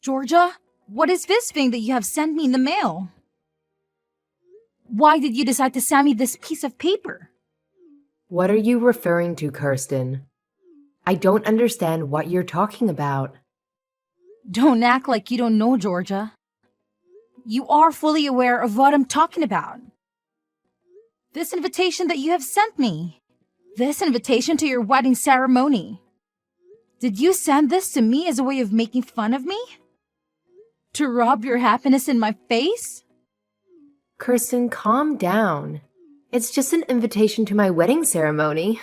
Georgia, what is this thing that you have sent me in the mail? Why did you decide to send me this piece of paper? What are you referring to, Kirsten? I don't understand what you're talking about. Don't act like you don't know, Georgia. You are fully aware of what I'm talking about. This invitation that you have sent me. This invitation to your wedding ceremony. Did you send this to me as a way of making fun of me? To rub your happiness in my face? Kirsten, calm down. It's just an invitation to my wedding ceremony.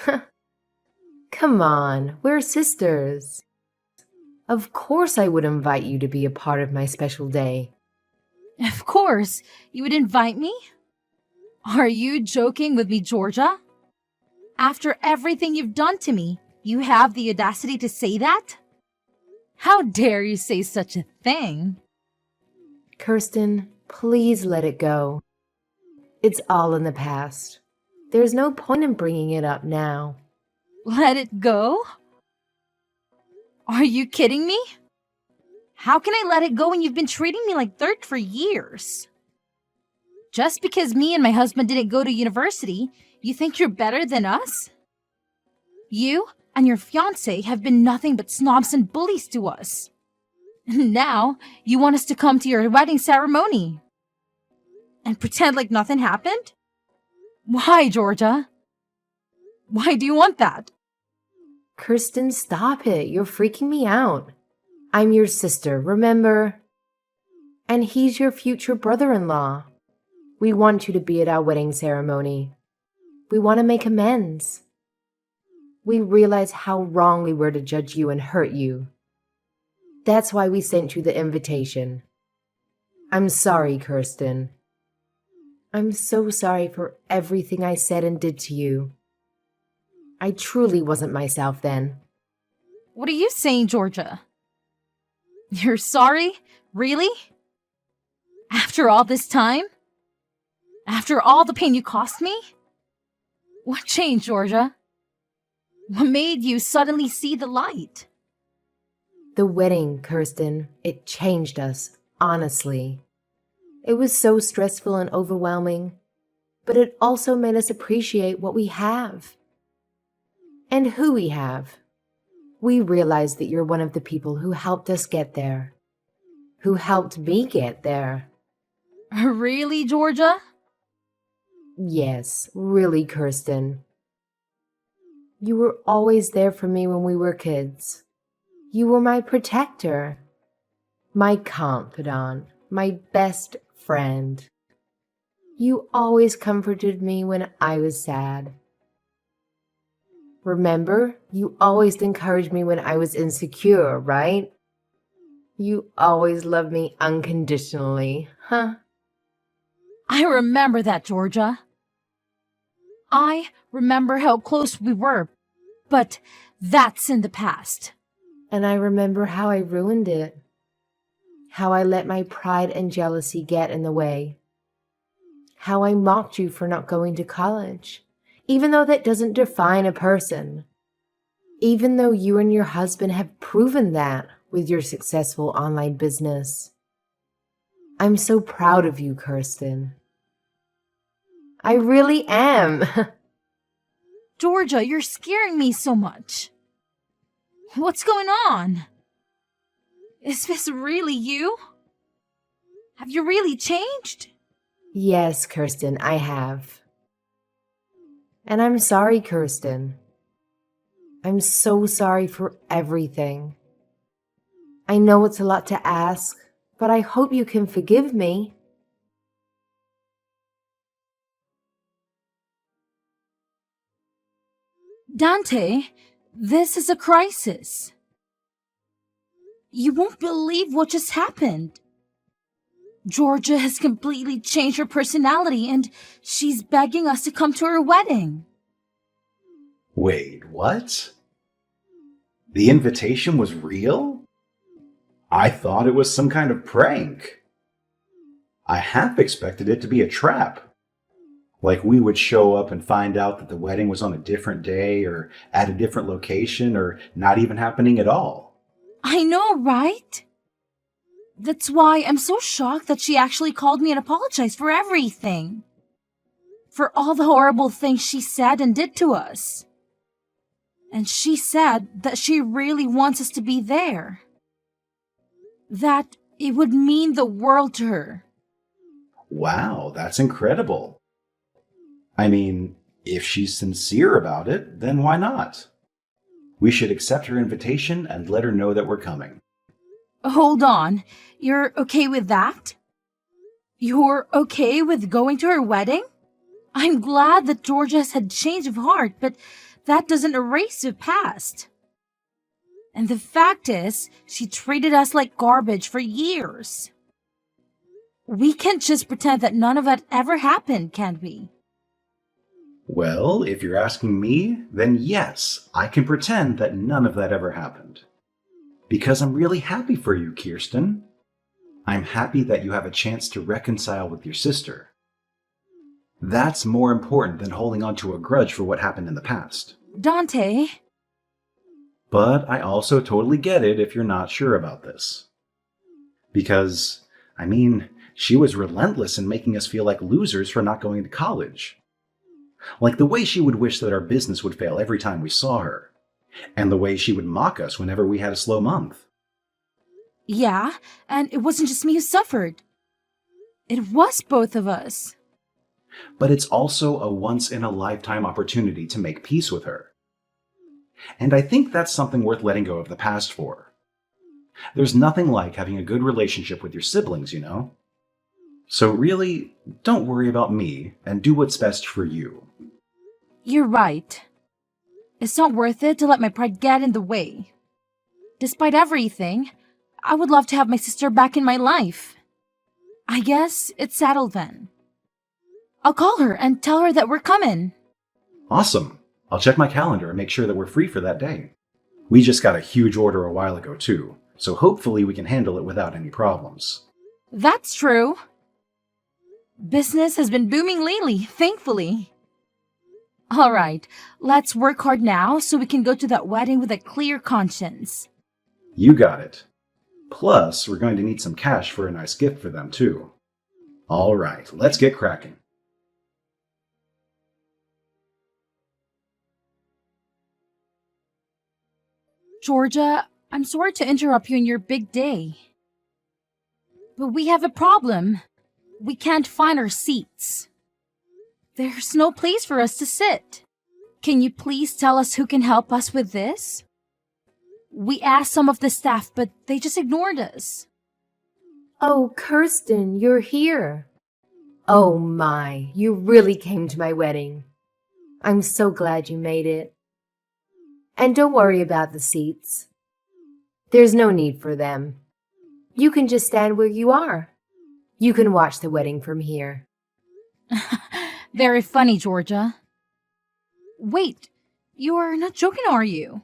Come on, we're sisters. Of course I would invite you to be a part of my special day. Of course, you would invite me? Are you joking with me, Georgia? After everything you've done to me, you have the audacity to say that? How dare you say such a thing? Kirsten, please let it go. It's all in the past. There's no point in bringing it up now. Let it go? Are you kidding me? How can I let it go when you've been treating me like dirt for years? Just because me and my husband didn't go to university, you think you're better than us? You and your fiancé have been nothing but snobs and bullies to us. And now, you want us to come to your wedding ceremony and pretend like nothing happened? Why, Georgia? Why do you want that? Kirsten, stop it. You're freaking me out. I'm your sister, remember? And he's your future brother-in-law. We want you to be at our wedding ceremony. We want to make amends. We realize how wrong we were to judge you and hurt you. That's why we sent you the invitation. I'm sorry, Kirsten. I'm so sorry for everything I said and did to you. I truly wasn't myself then. What are you saying, Georgia? You're sorry? Really? After all this time? After all the pain you cost me? What changed, Georgia? What made you suddenly see the light? The wedding, Kirsten, it changed us, honestly. It was so stressful and overwhelming, but it also made us appreciate what we have. And who we have. We realized that you're one of the people who helped us get there. Who helped me get there. Really, Georgia? Yes, really, Kirsten. You were always there for me when we were kids. You were my protector, my confidant, my best friend. You always comforted me when I was sad. Remember, you always encouraged me when I was insecure, right? You always loved me unconditionally, huh? I remember that, Georgia. I remember how close we were, but that's in the past. And I remember how I ruined it. How I let my pride and jealousy get in the way. How I mocked you for not going to college, even though that doesn't define a person. Even though you and your husband have proven that with your successful online business. I'm so proud of you, Kirsten. I really am. Georgia, you're scaring me so much. What's going on? Is this really you? Have you really changed? Yes, Kirsten, I have. And I'm sorry, Kirsten. I'm so sorry for everything. I know it's a lot to ask, but I hope you can forgive me. Dante, this is a crisis. You won't believe what just happened. Georgia has completely changed her personality and she's begging us to come to her wedding. Wait, what? The invitation was real? I thought it was some kind of prank. I half expected it to be a trap. Like we would show up and find out that the wedding was on a different day or at a different location or not even happening at all. I know, right? That's why I'm so shocked that she actually called me and apologized for everything. For all the horrible things she said and did to us. And she said that she really wants us to be there. That it would mean the world to her. Wow, that's incredible. I mean, if she's sincere about it, then why not? We should accept her invitation and let her know that we're coming. Hold on, you're okay with that? You're okay with going to her wedding? I'm glad that Georgia has had change of heart, but that doesn't erase the past. And the fact is, she treated us like garbage for years. We can't just pretend that none of that ever happened, can we? Well, if you're asking me, then yes, I can pretend that none of that ever happened. Because I'm really happy for you, Kirsten. I'm happy that you have a chance to reconcile with your sister. That's more important than holding on to a grudge for what happened in the past. Dante, But I also totally get it if you're not sure about this. Because, I mean, she was relentless in making us feel like losers for not going to college. Like the way she would wish that our business would fail every time we saw her. And the way she would mock us whenever we had a slow month. yeah, and it wasn't just me who suffered. It was both of us. But it's also a once-in-a-lifetime opportunity to make peace with her. And I think that's something worth letting go of the past for. There's nothing like having a good relationship with your siblings, you know? So really, don't worry about me and do what's best for you. You're right. It's not worth it to let my pride get in the way. Despite everything, I would love to have my sister back in my life. I guess it's settled then. I'll call her and tell her that we're coming. Awesome. I'll check my calendar and make sure that we're free for that day. We just got a huge order a while ago too, so hopefully we can handle it without any problems. That's true. Business has been booming lately, thankfully. All right, let's work hard now so we can go to that wedding with a clear conscience. You got it. Plus, we're going to need some cash for a nice gift for them too. All right, let's get cracking. Georgia, I'm sorry to interrupt you in your big day. But we have a problem. We can't find our seats. There's no place for us to sit. Can you please tell us who can help us with this? We asked some of the staff, but they just ignored us. Oh, Kirsten, you're here. Oh my, you really came to my wedding. I'm so glad you made it. And don't worry about the seats. There's no need for them. You can just stand where you are. You can watch the wedding from here. Very funny, Georgia. Wait, you're not joking, are you?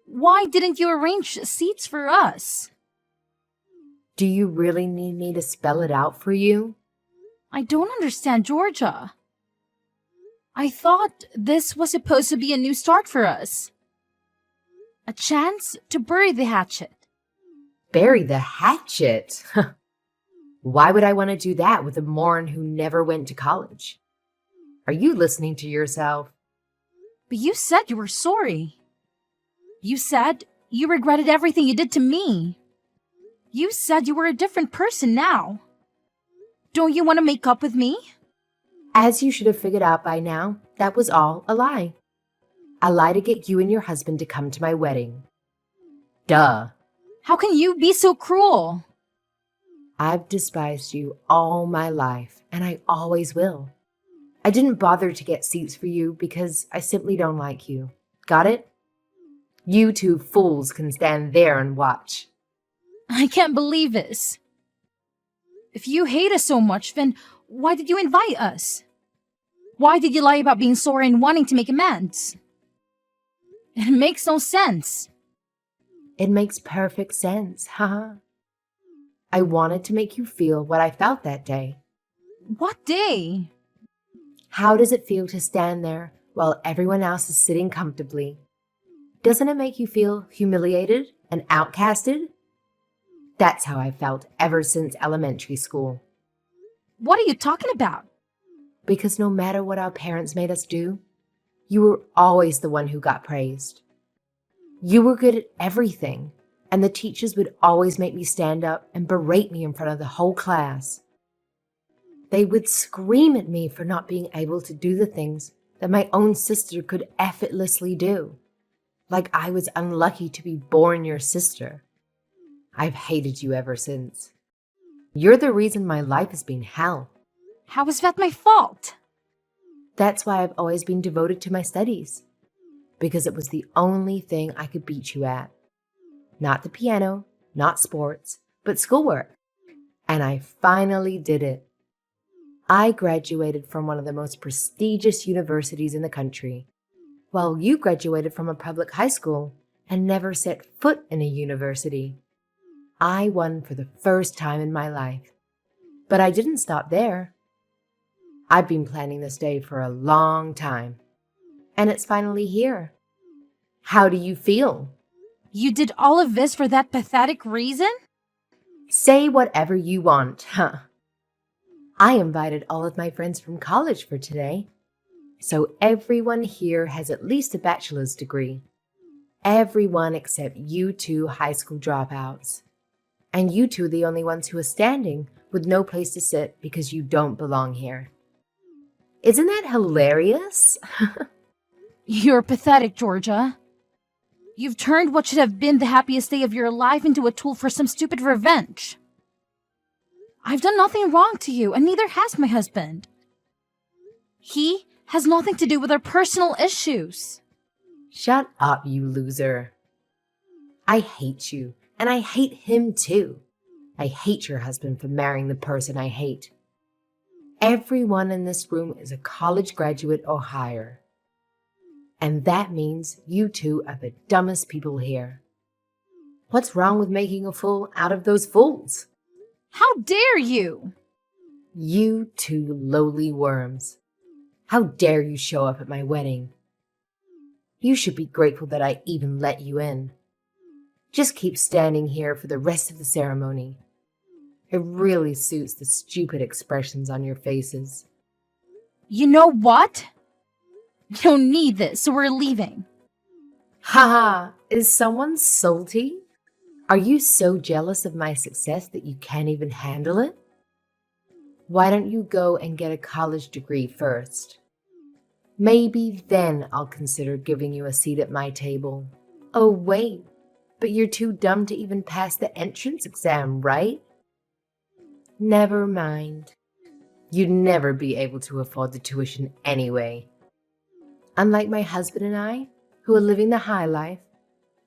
Why didn't you arrange seats for us? Do you really need me to spell it out for you? I don't understand, Georgia. I thought this was supposed to be a new start for us. A chance to bury the hatchet. Bury the hatchet? Why would I want to do that with a moron who never went to college? Are you listening to yourself? But you said you were sorry. You said you regretted everything you did to me. You said you were a different person now. Don't you want to make up with me? As you should have figured out by now, that was all a lie. A lie to get you and your husband to come to my wedding. Duh. How can you be so cruel? I've despised you all my life, and I always will. I didn't bother to get seats for you because I simply don't like you. Got it? You two fools can stand there and watch. I can't believe this. If you hate us so much, then why did you invite us? Why did you lie about being sorry and wanting to make amends? It makes no sense. It makes perfect sense, haha. I wanted to make you feel what I felt that day. What day? How does it feel to stand there while everyone else is sitting comfortably? Doesn't it make you feel humiliated and outcasted? That's how I felt ever since elementary school. What are you talking about? Because no matter what our parents made us do, you were always the one who got praised. You were good at everything, and the teachers would always make me stand up and berate me in front of the whole class. They would scream at me for not being able to do the things that my own sister could effortlessly do, like I was unlucky to be born your sister. I've hated you ever since. You're the reason my life has been hell. How is that my fault? That's why I've always been devoted to my studies, because it was the only thing I could beat you at. Not the piano, not sports, but schoolwork. And I finally did it. I graduated from one of the most prestigious universities in the country, while you graduated from a public high school and never set foot in a university. I won for the first time in my life. But I didn't stop there. I've been planning this day for a long time, and it's finally here. How do you feel? You did all of this for that pathetic reason? Say whatever you want, huh? I invited all of my friends from college for today, so everyone here has at least a bachelor's degree. Everyone except you two high school dropouts. And you two are the only ones who are standing with no place to sit because you don't belong here. Isn't that hilarious? You're pathetic, Georgia. You've turned what should have been the happiest day of your life into a tool for some stupid revenge. I've done nothing wrong to you, and neither has my husband. He has nothing to do with our personal issues. Shut up, you loser. I hate you, and I hate him too. I hate your husband for marrying the person I hate. Everyone in this room is a college graduate or higher. And that means you two are the dumbest people here. What's wrong with making a fool out of those fools? How dare you? You two lowly worms. How dare you show up at my wedding? You should be grateful that I even let you in. Just keep standing here for the rest of the ceremony. It really suits the stupid expressions on your faces. You know what? We don't need this, so we're leaving. Haha, is someone salty? Are you so jealous of my success that you can't even handle it? Why don't you go and get a college degree first? Maybe then I'll consider giving you a seat at my table. Oh wait, but you're too dumb to even pass the entrance exam, right? Never mind. You'd never be able to afford the tuition anyway. Unlike my husband and I, who are living the high life,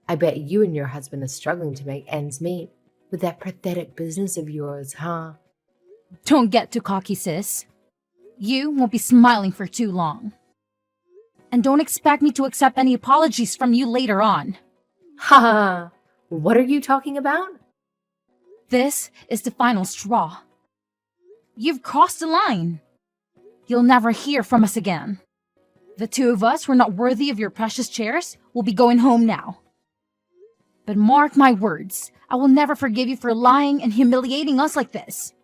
I bet you and your husband are struggling to make ends meet with that pathetic business of yours, huh? Don't get too cocky, sis. You won't be smiling for too long. And don't expect me to accept any apologies from you later on. Ha ha! What are you talking about? This is the final straw. You've crossed the line. You'll never hear from us again. The two of us who are not worthy of your precious chairs will be going home now. But mark my words, I will never forgive you for lying and humiliating us like this.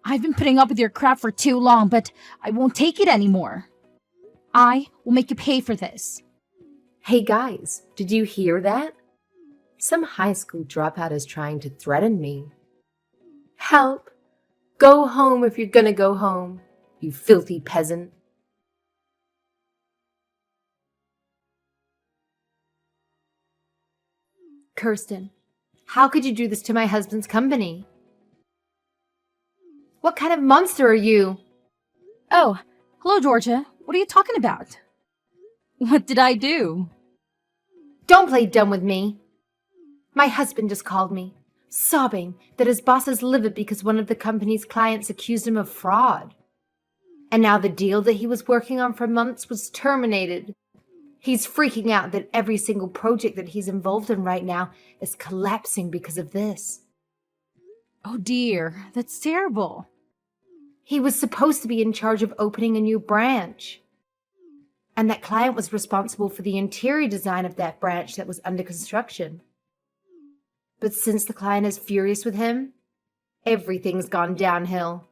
I've been putting up with your crap for too long, but I won't take it anymore. I will make you pay for this. Hey guys, did you hear that? Some high school dropout is trying to threaten me. Help! Go home if you're gonna go home, you filthy peasant. Kirsten, how could you do this to my husband's company? What kind of monster are you? Oh, hello, Georgia. What are you talking about? What did I do? Don't play dumb with me. My husband just called me, sobbing that his boss is livid because one of the company's clients accused him of fraud. And now the deal that he was working on for months was terminated. He's freaking out that every single project that he's involved in right now is collapsing because of this. Oh dear, that's terrible. He was supposed to be in charge of opening a new branch. And that client was responsible for the interior design of that branch that was under construction. But since the client is furious with him, everything's gone downhill.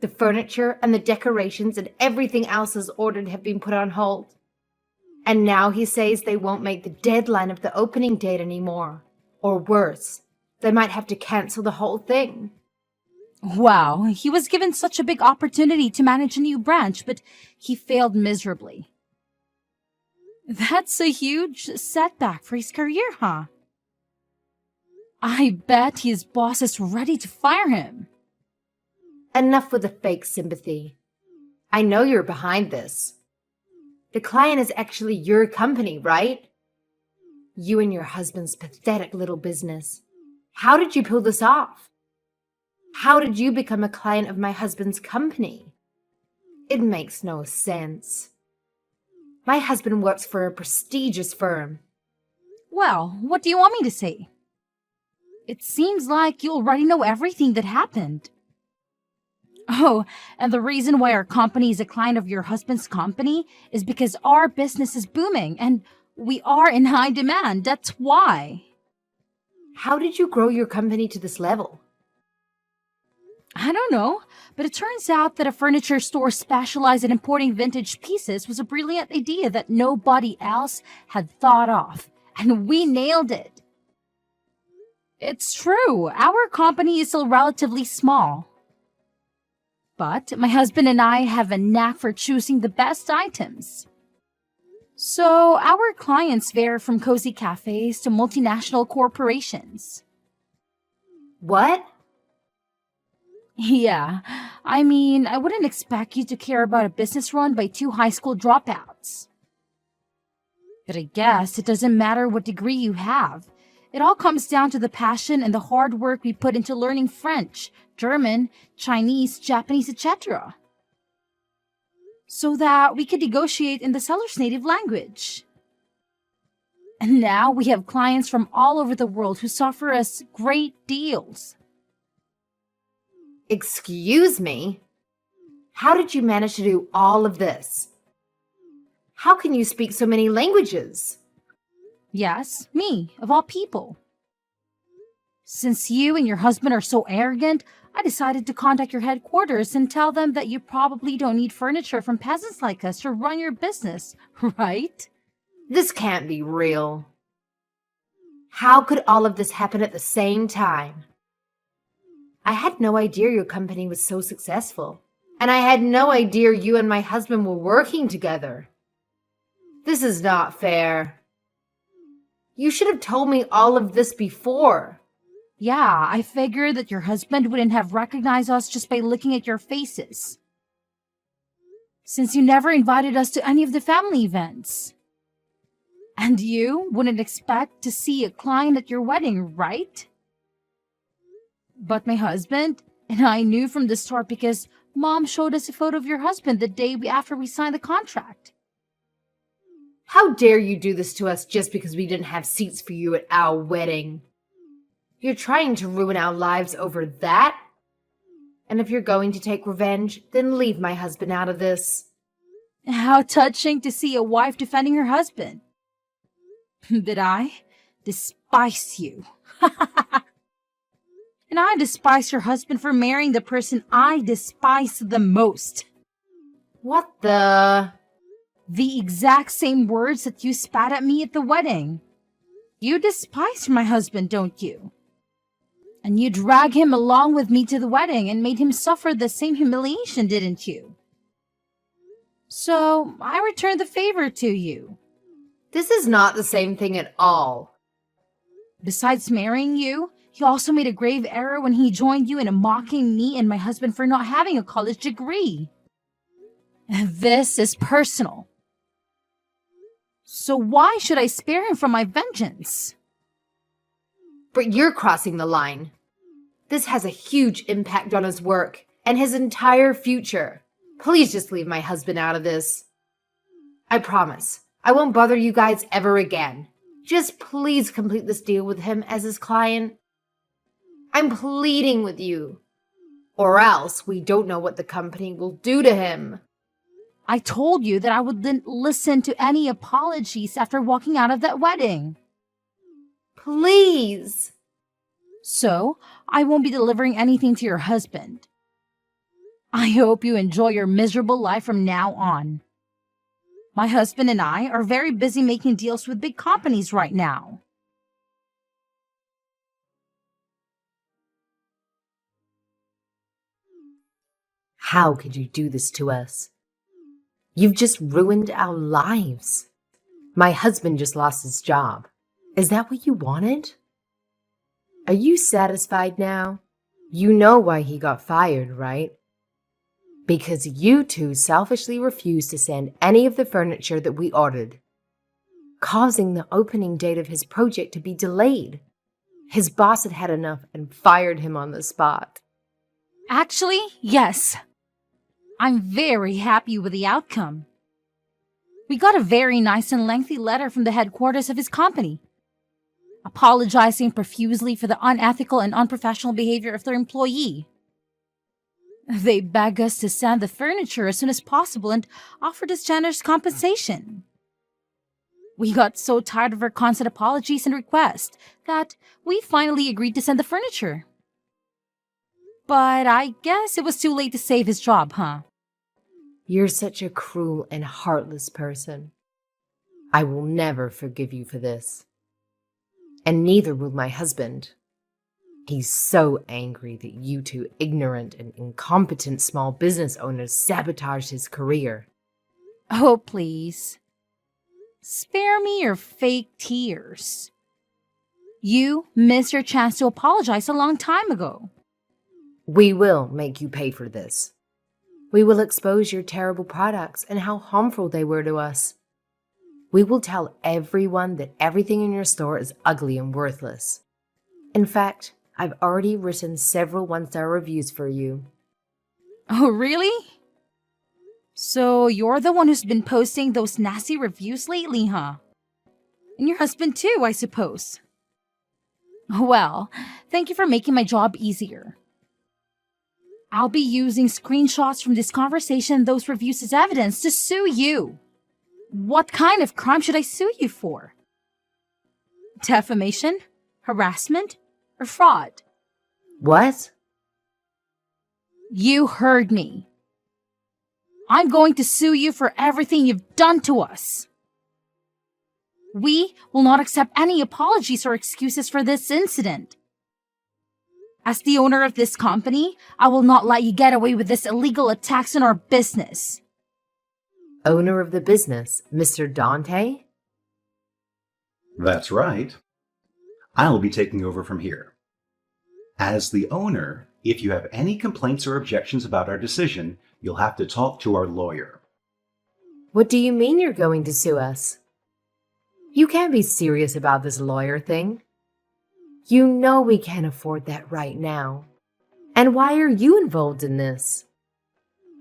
The furniture and the decorations and everything else as ordered have been put on hold. And now he says they won't make the deadline of the opening date anymore. Or worse, they might have to cancel the whole thing. Wow, he was given such a big opportunity to manage a new branch, but he failed miserably. That's a huge setback for his career, huh? I bet his boss is ready to fire him. Enough with the fake sympathy. I know you're behind this. The client is actually your company, right? You and your husband's pathetic little business. How did you pull this off? How did you become a client of my husband's company? It makes no sense. My husband works for a prestigious firm. Well, what do you want me to say? It seems like you already know everything that happened. Oh, and the reason why our company is a client of your husband's company is because our business is booming and we are in high demand. That's why. How did you grow your company to this level? I don't know, but it turns out that a furniture store specialized in importing vintage pieces was a brilliant idea that nobody else had thought of, and we nailed it. It's true, our company is still relatively small. But my husband and I have a knack for choosing the best items. So our clients vary from cozy cafes to multinational corporations. What? Yeah, I mean, I wouldn't expect you to care about a business run by two high school dropouts. But I guess it doesn't matter what degree you have. It all comes down to the passion and the hard work we put into learning French, German, Chinese, Japanese, etc. So that we could negotiate in the seller's native language. And now we have clients from all over the world who offer us great deals. Excuse me? How did you manage to do all of this? How can you speak so many languages? Yes, me, of all people. Since you and your husband are so arrogant, I decided to contact your headquarters and tell them that you probably don't need furniture from peasants like us to run your business, right? This can't be real. How could all of this happen at the same time? I had no idea your company was so successful, and I had no idea you and my husband were working together. This is not fair. You should have told me all of this before. Yeah, I figured that your husband wouldn't have recognized us just by looking at your faces. Since you never invited us to any of the family events. And you wouldn't expect to see a client at your wedding, right? But my husband and I knew from the start because Mom showed us a photo of your husband the day after we signed the contract. How dare you do this to us just because we didn't have seats for you at our wedding? You're trying to ruin our lives over that? And if you're going to take revenge, then leave my husband out of this. How touching to see a wife defending her husband. But I despise you. And I despise your husband for marrying the person I despise the most. What the? The exact same words that you spat at me at the wedding. You despise my husband, don't you? And you drag him along with me to the wedding and made him suffer the same humiliation, didn't you? So I returned the favor to you. This is not the same thing at all. Besides marrying you, he also made a grave error when he joined you in mocking me and my husband for not having a college degree. This is personal. So why should I spare him from my vengeance? But you're crossing the line. This has a huge impact on his work and his entire future. Please just leave my husband out of this. I promise, I won't bother you guys ever again. Just please complete this deal with him as his client. I'm pleading with you. Or else we don't know what the company will do to him. I told you that I wouldn't listen to any apologies after walking out of that wedding. Please. So, I won't be delivering anything to your husband. I hope you enjoy your miserable life from now on. My husband and I are very busy making deals with big companies right now. How could you do this to us? You've just ruined our lives. My husband just lost his job. Is that what you wanted? Are you satisfied now? You know why he got fired, right? Because you two selfishly refused to send any of the furniture that we ordered, causing the opening date of his project to be delayed. His boss had had enough and fired him on the spot. Actually, yes. I'm very happy with the outcome. We got a very nice and lengthy letter from the headquarters of his company, apologizing profusely for the unethical and unprofessional behavior of their employee. They begged us to send the furniture as soon as possible and offered us generous compensation. We got so tired of our constant apologies and requests that we finally agreed to send the furniture. But I guess it was too late to save his job, huh? You're such a cruel and heartless person. I will never forgive you for this. And neither will my husband. He's so angry that you two ignorant and incompetent small business owners sabotaged his career. Oh, please. Spare me your fake tears. You missed your chance to apologize a long time ago. We will make you pay for this. We will expose your terrible products and how harmful they were to us. We will tell everyone that everything in your store is ugly and worthless. In fact, I've already written several one-star reviews for you. Oh, really? So you're the one who's been posting those nasty reviews lately, huh? And your husband too, I suppose. Well, thank you for making my job easier. I'll be using screenshots from this conversation and those reviews as evidence to sue you. What kind of crime should I sue you for? Defamation? Harassment? Or fraud? What? You heard me. I'm going to sue you for everything you've done to us. We will not accept any apologies or excuses for this incident. As the owner of this company, I will not let you get away with this illegal attacks on our business. Owner of the business, Mr. Dante? That's right. I'll be taking over from here. As the owner, if you have any complaints or objections about our decision, you'll have to talk to our lawyer. What do you mean you're going to sue us? You can't be serious about this lawyer thing. You know we can't afford that right now. And why are you involved in this?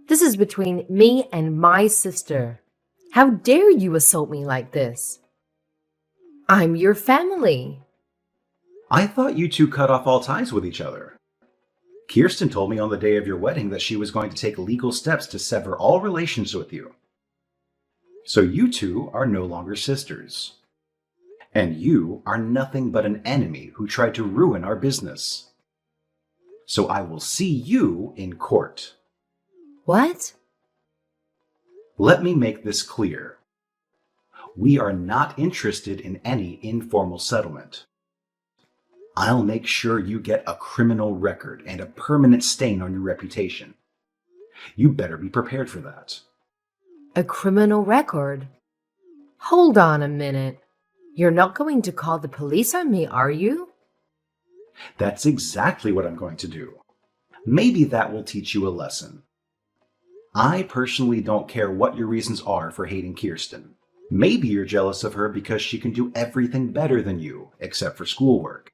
This is between me and my sister. How dare you assault me like this? I'm your family. I thought you two cut off all ties with each other. Kirsten told me on the day of your wedding that she was going to take legal steps to sever all relations with you. So you two are no longer sisters. And you are nothing but an enemy who tried to ruin our business. So I will see you in court. What? Let me make this clear. We are not interested in any informal settlement. I'll make sure you get a criminal record and a permanent stain on your reputation. You better be prepared for that. A criminal record? Hold on a minute. You're not going to call the police on me, are you? That's exactly what I'm going to do. Maybe that will teach you a lesson. I personally don't care what your reasons are for hating Kirsten. Maybe you're jealous of her because she can do everything better than you, except for schoolwork.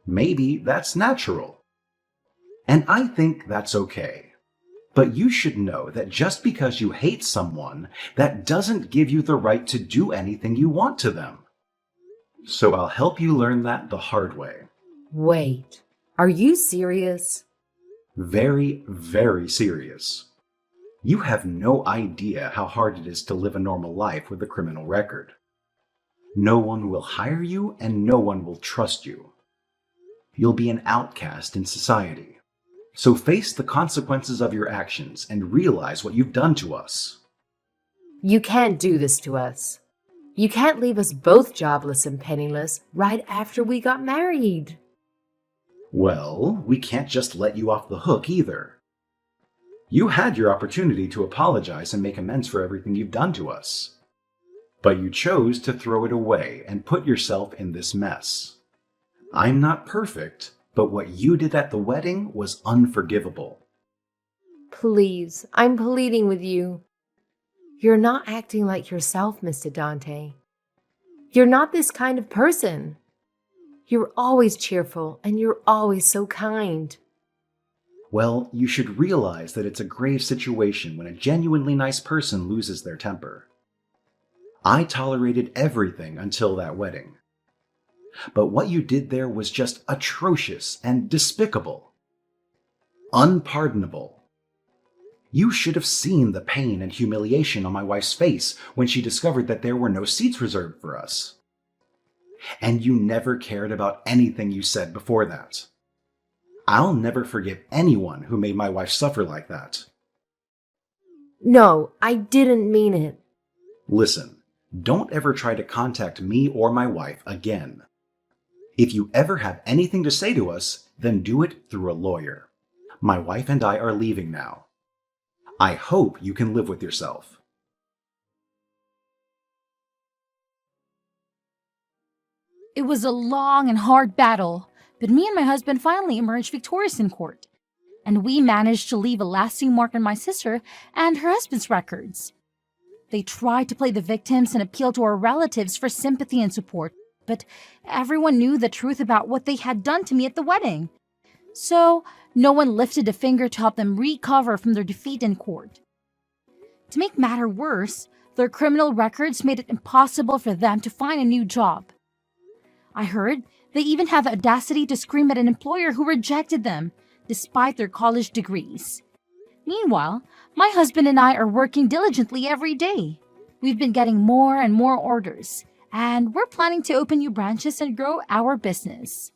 Maybe that's natural. And I think that's okay. But you should know that just because you hate someone, that doesn't give you the right to do anything you want to them. So I'll help you learn that the hard way. Wait, are you serious? Very, very serious. You have no idea how hard it is to live a normal life with a criminal record. No one will hire you and no one will trust you. You'll be an outcast in society. So face the consequences of your actions and realize what you've done to us. You can't do this to us. You can't leave us both jobless and penniless right after we got married. Well, we can't just let you off the hook either. You had your opportunity to apologize and make amends for everything you've done to us. But you chose to throw it away and put yourself in this mess. I'm not perfect, but what you did at the wedding was unforgivable. Please, I'm pleading with you. You're not acting like yourself, Mr. Dante. You're not this kind of person. You're always cheerful and you're always so kind. Well, you should realize that it's a grave situation when a genuinely nice person loses their temper. I tolerated everything until that wedding. But what you did there was just atrocious and despicable. Unpardonable. You should have seen the pain and humiliation on my wife's face when she discovered that there were no seats reserved for us. And you never cared about anything you said before that. I'll never forgive anyone who made my wife suffer like that. No, I didn't mean it. Listen, don't ever try to contact me or my wife again. If you ever have anything to say to us, then do it through a lawyer. My wife and I are leaving now. I hope you can live with yourself. It was a long and hard battle, but me and my husband finally emerged victorious in court. And we managed to leave a lasting mark on my sister and her husband's records. They tried to play the victims and appeal to our relatives for sympathy and support, but everyone knew the truth about what they had done to me at the wedding. So, no one lifted a finger to help them recover from their defeat in court. To make matter worse, their criminal records made it impossible for them to find a new job. I heard they even have the audacity to scream at an employer who rejected them, despite their college degrees. Meanwhile, my husband and I are working diligently every day. We've been getting more and more orders, and we're planning to open new branches and grow our business.